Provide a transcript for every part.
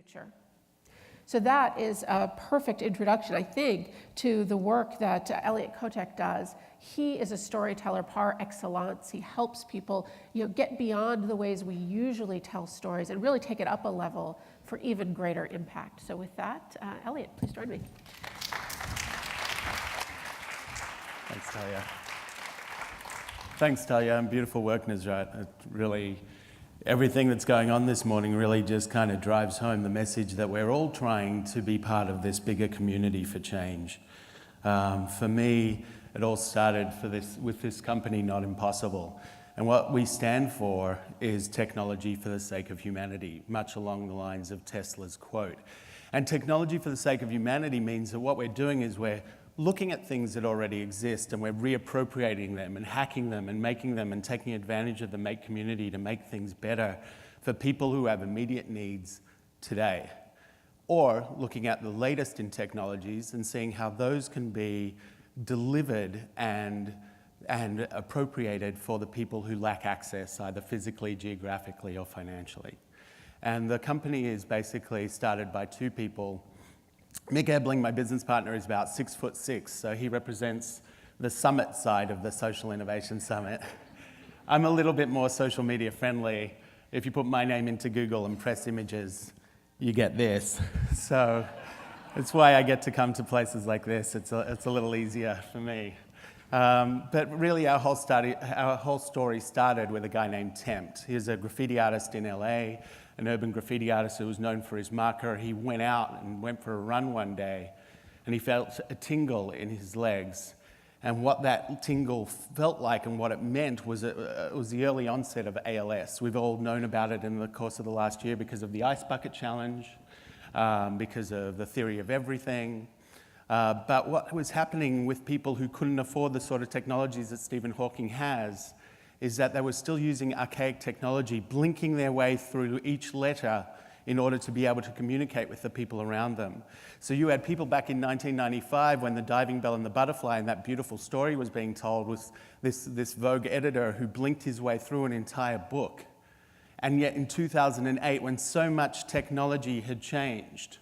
future. So that is a perfect introduction, I think, to the work that Elliot Kotek does. He is a storyteller par excellence. He helps people, get beyond the ways we usually tell stories and really take it up a level for even greater impact. So with that, Elliot, please join me. Thanks, Talia. Thanks, Talia, and beautiful work, Nusrat. Really, everything that's going on this morning really just kind of drives home the message that we're all trying to be part of this bigger community for change. For me, it all started with this company, Not Impossible. And what we stand for is technology for the sake of humanity, much along the lines of Tesla's quote. And technology for the sake of humanity means that what we're doing is we're looking at things that already exist and we're reappropriating them and hacking them and making them and taking advantage of the make community to make things better for people who have immediate needs today. Or looking at the latest in technologies and seeing how those can be delivered and appropriated for the people who lack access, either physically, geographically, or financially. And the company is basically started by two people. Mick Ebling, my business partner, is about 6'6", so he represents the summit side of the Social Innovation Summit. I'm a little bit more social media friendly. If you put my name into Google and press images, you get this. So it's why I get to come to places like this. It's a little easier for me. But really our whole story started with a guy named Tempt. He was a graffiti artist in LA, an urban graffiti artist who was known for his marker. He went out and went for a run one day, and he felt a tingle in his legs. And what that tingle felt like and what it meant was it was the early onset of ALS. We've all known about it in the course of the last year because of the Ice Bucket Challenge, because of the theory of everything. But what was happening with people who couldn't afford the sort of technologies that Stephen Hawking has is that they were still using archaic technology, blinking their way through each letter in order to be able to communicate with the people around them. So you had people back in 1995 when the diving bell and the butterfly and that beautiful story was being told, was this Vogue editor who blinked his way through an entire book. And yet in 2008, when so much technology had changed,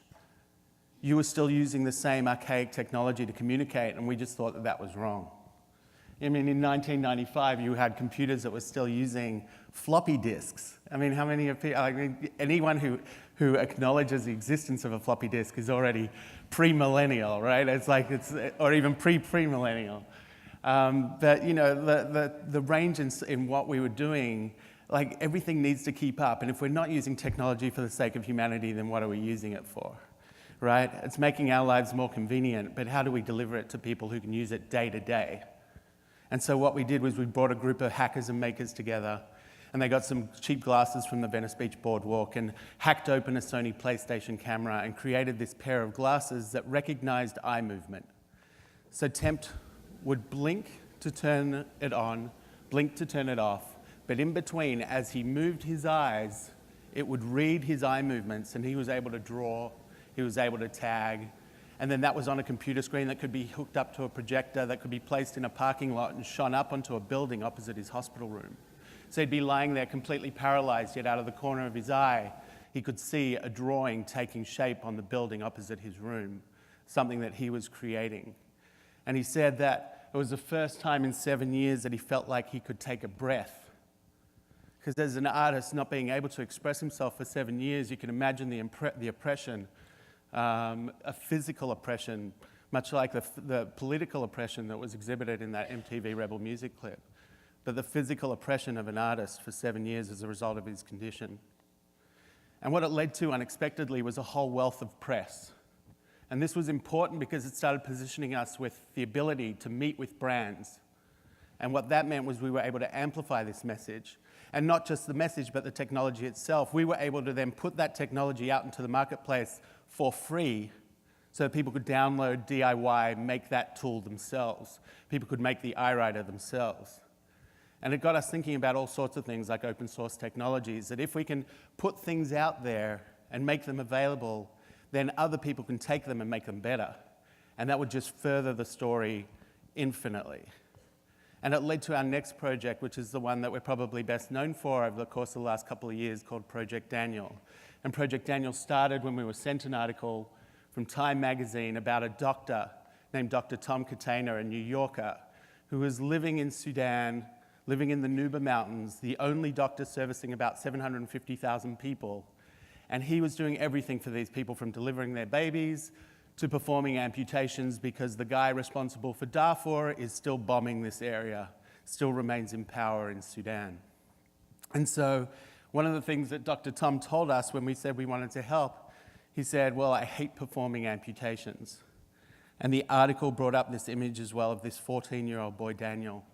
you were still using the same archaic technology to communicate, and we just thought that that was wrong. I mean, in 1995, you had computers that were still using floppy disks. I mean, how many of people, anyone who acknowledges the existence of a floppy disk is already pre-millennial, right? Or even pre-millennial. But the range in what we were doing, like everything needs to keep up. And if we're not using technology for the sake of humanity, then what are we using it for? Right? It's making our lives more convenient, but how do we deliver it to people who can use it day to day? And so what we did was we brought a group of hackers and makers together, and they got some cheap glasses from the Venice Beach Boardwalk and hacked open a Sony PlayStation camera and created this pair of glasses that recognized eye movement. So Tempt would blink to turn it on, blink to turn it off, but in between, as he moved his eyes, it would read his eye movements, and he was able to draw, he was able to tag, and then that was on a computer screen that could be hooked up to a projector that could be placed in a parking lot and shone up onto a building opposite his hospital room. So he'd be lying there completely paralyzed, yet out of the corner of his eye, he could see a drawing taking shape on the building opposite his room, something that he was creating. And he said that it was the first time in 7 years that he felt like he could take a breath. Because as an artist not being able to express himself for 7 years, you can imagine the oppression, a physical oppression, much like the political oppression that was exhibited in that MTV Rebel music clip, but the physical oppression of an artist for 7 years as a result of his condition. And what it led to unexpectedly was a whole wealth of press. And this was important because it started positioning us with the ability to meet with brands. And what that meant was we were able to amplify this message. And not just the message, but the technology itself. We were able to then put that technology out into the marketplace for free so that people could download, DIY, make that tool themselves. People could make the iWriter themselves. And it got us thinking about all sorts of things like open source technologies, that if we can put things out there and make them available, then other people can take them and make them better. And that would just further the story infinitely. And it led to our next project, which is the one that we're probably best known for over the course of the last couple of years, called Project Daniel. And Project Daniel started when we were sent an article from Time magazine about a doctor named Dr. Tom Catena, a New Yorker, who was living in Sudan, living in the Nuba Mountains, the only doctor servicing about 750,000 people. And he was doing everything for these people, from delivering their babies to performing amputations, because the guy responsible for Darfur is still bombing this area, still remains in power in Sudan. And so one of the things that Dr. Tom told us when we said we wanted to help, he said, well, I hate performing amputations. And the article brought up this image as well of this 14-year-old boy, Daniel.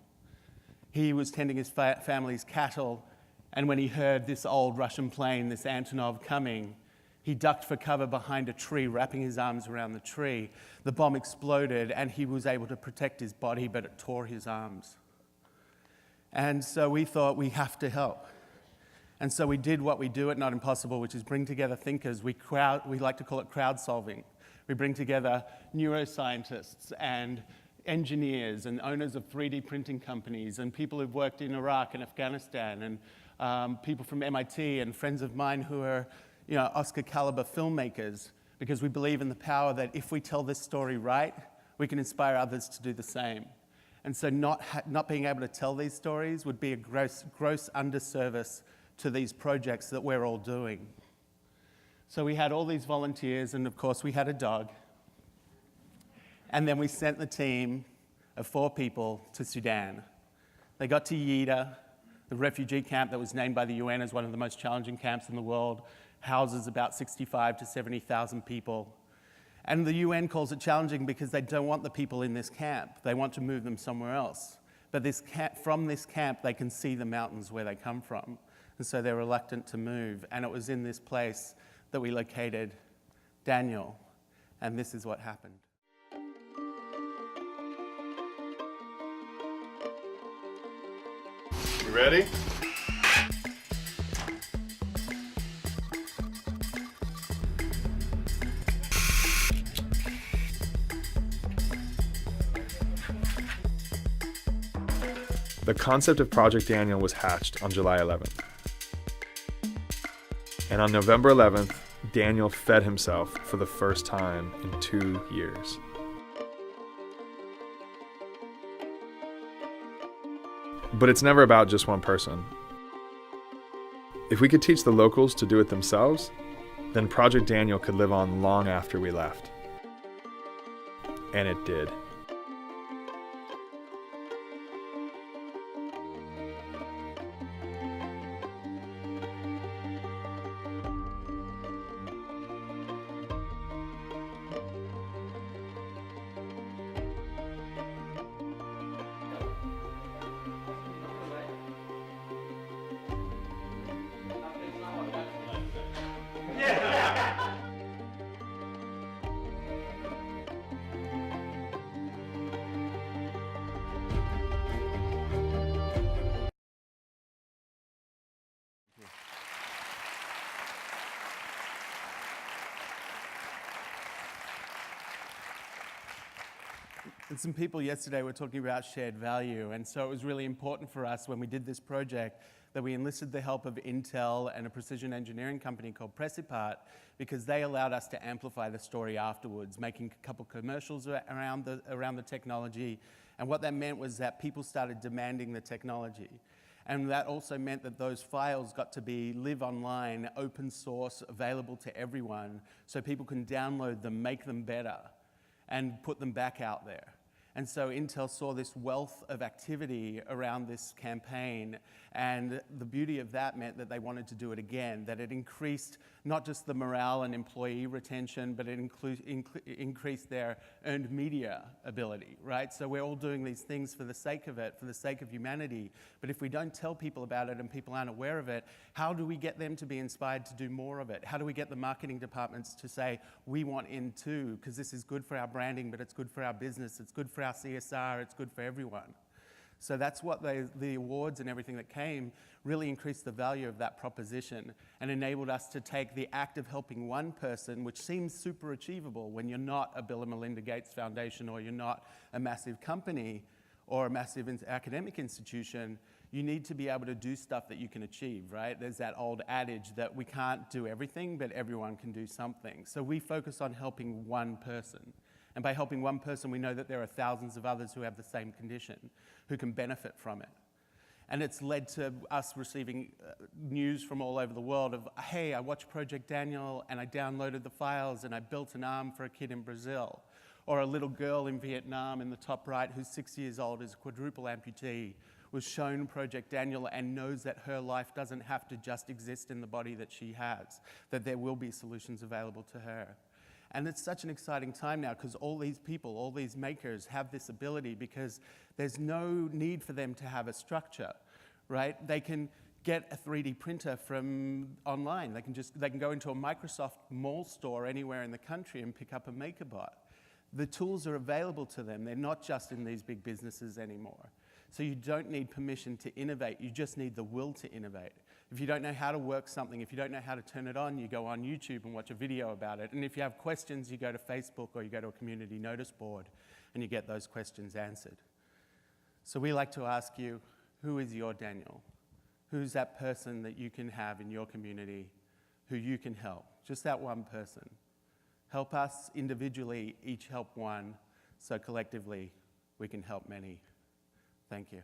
He was tending his family's cattle, and when he heard this old Russian plane, this Antonov, coming, he ducked for cover behind a tree, wrapping his arms around the tree. The bomb exploded, and he was able to protect his body, but it tore his arms. And so we thought, we have to help. And so we did what we do at Not Impossible, which is bring together thinkers. We like to call it crowd solving. We bring together neuroscientists and engineers and owners of 3D printing companies and people who've worked in Iraq and Afghanistan, and people from MIT and friends of mine who are, Oscar caliber filmmakers, because we believe in the power that if we tell this story right, we can inspire others to do the same. And so not being able to tell these stories would be a gross underservice to these projects that we're all doing. So we had all these volunteers, and of course we had a dog. And then we sent the team of 4 people to Sudan. They got to Yida, the refugee camp that was named by the UN as one of the most challenging camps in the world, houses about 65 to 70,000 people. And the UN calls it challenging because they don't want the people in this camp. They want to move them somewhere else. But from this camp, they can see the mountains where they come from. And so they're reluctant to move. And it was in this place that we located Daniel. And this is what happened. You ready? The concept of Project Daniel was hatched on July 11th. And on November 11th, Daniel fed himself for the first time in 2 years. But it's never about just one person. If we could teach the locals to do it themselves, then Project Daniel could live on long after we left. And it did. And some people yesterday were talking about shared value, and so it was really important for us when we did this project that we enlisted the help of Intel and a precision engineering company called Pressipart, because they allowed us to amplify the story afterwards, making a couple commercials around the technology. And what that meant was that people started demanding the technology. And that also meant that those files got to live online, open source, available to everyone, so people can download them, make them better, and put them back out there. And so Intel saw this wealth of activity around this campaign, and the beauty of that meant that they wanted to do it again, that it increased not just the morale and employee retention, but it increased their earned media ability, right? So we're all doing these things for the sake of it, for the sake of humanity, but if we don't tell people about it and people aren't aware of it, how do we get them to be inspired to do more of it? How do we get the marketing departments to say, we want in too, because this is good for our branding, but it's good for our business, it's good for our CSR, it's good for everyone. So that's what the awards and everything that came really increased the value of that proposition and enabled us to take the act of helping one person, which seems super achievable when you're not a Bill and Melinda Gates Foundation or you're not a massive company or a massive academic institution. You need to be able to do stuff that you can achieve, right? There's that old adage that we can't do everything, but everyone can do something. So we focus on helping one person. And by helping one person, we know that there are thousands of others who have the same condition, who can benefit from it. And it's led to us receiving news from all over the world of, hey, I watched Project Daniel and I downloaded the files and I built an arm for a kid in Brazil. Or a little girl in Vietnam in the top right who's 6 years old, is a quadruple amputee, was shown Project Daniel and knows that her life doesn't have to just exist in the body that she has, that there will be solutions available to her. And it's such an exciting time now because all these people, all these makers have this ability because there's no need for them to have a structure, right? They can get a 3D printer from online. They can go into a Microsoft Mall store anywhere in the country and pick up a MakerBot. The tools are available to them. They're not just in these big businesses anymore. So you don't need permission to innovate. You just need the will to innovate. If you don't know how to work something, if you don't know how to turn it on, you go on YouTube and watch a video about it. And if you have questions, you go to Facebook or you go to a community notice board and you get those questions answered. So we like to ask you, who is your Daniel? Who's that person that you can have in your community who you can help? Just that one person. Help us individually, each help one, so collectively we can help many. Thank you.